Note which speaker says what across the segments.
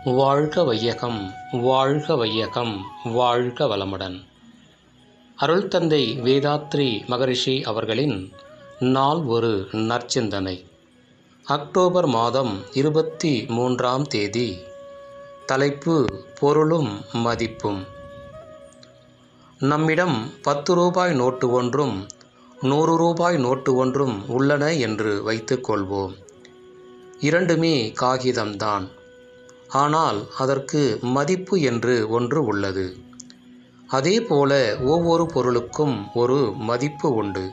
Speaker 1: வாழ்க வையகம், வாழ்க வையகம், வாழ்க வளமுடன். அருள் தந்தை வேதாத்ரி மகரிஷி அவர்களின் நாள் ஒரு நற்சிந்தனை. அக்டோபர் மாதம் 23ஆம் தேதி. தலைப்பு: பொருளும் மதிப்பும். நம்மிடம் 10 ரூபாய் நோட்டு ஒன்றும் 100 ரூபாய் நோட்டு ஒன்றும் உள்ளன என்று வைத்துக் கொள்வோம். இரண்டுமே காகிதம்தான். ஆனால் அதற்கு மதிப்பு என்று ஒன்று உள்ளது. அதேபோல ஒவ்வொரு பொருளுக்கும் ஒரு மதிப்பு உண்டு.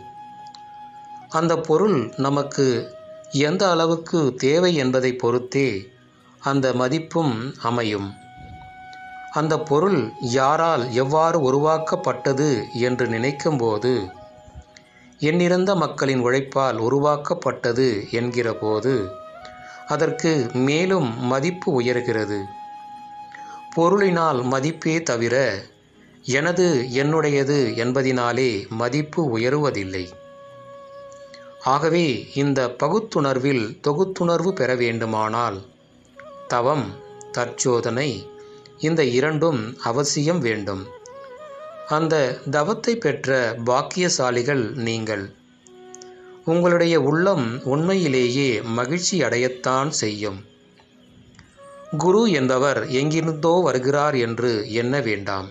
Speaker 1: அந்த பொருள் நமக்கு எந்த அளவுக்கு தேவை என்பதை பொறுத்தே அந்த மதிப்பும் அமையும். அந்த பொருள் யாரால் எவ்வாறு உருவாக்கப்பட்டது என்று நினைக்கும்போது, எண்ணிறந்த மக்களின் உழைப்பால் உருவாக்கப்பட்டது என்கிற போது அதற்கு மேலும் மதிப்பு உயர்கிறது. பொருளினால் மதிப்பே தவிர எனது, என்னுடையது என்பதினாலே மதிப்பு உயருவதில்லை. ஆகவே இந்த பகுத்துணர்வில் தொகுத்துணர்வு பெற வேண்டுமானால் தவம், தற்சோதனை இந்த இரண்டும் அவசியம் வேண்டும். அந்த தவத்தை பெற்ற பாக்கியசாலிகள் நீங்கள். உங்களுடைய உள்ளம் உண்மையிலேயே மகிழ்ச்சி அடையத்தான் செய்யும். குரு என்பவர் எங்கிருந்தோ வருகிறார் என்று எண்ண வேண்டாம்.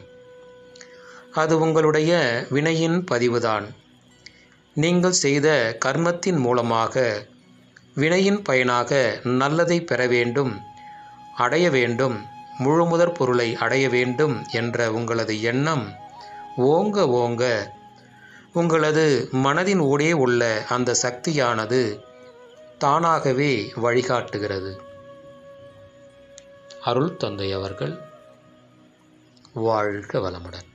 Speaker 1: அது உங்களுடைய வினையின் பதிவுதான். நீங்கள் செய்த கர்மத்தின் மூலமாக வினையின் பயனாக நல்லதை பெற வேண்டும், அடைய வேண்டும், முழுமுதற் பொருளை அடைய வேண்டும் என்ற உங்களது எண்ணம் ஓங்க ஓங்க உங்களது மனதின் ஊடே உள்ள அந்த சக்தியானது தானாகவே வழிகாட்டுகிறது. அருள் தந்தை அவர்கள் வாழ்க வளமுடன்.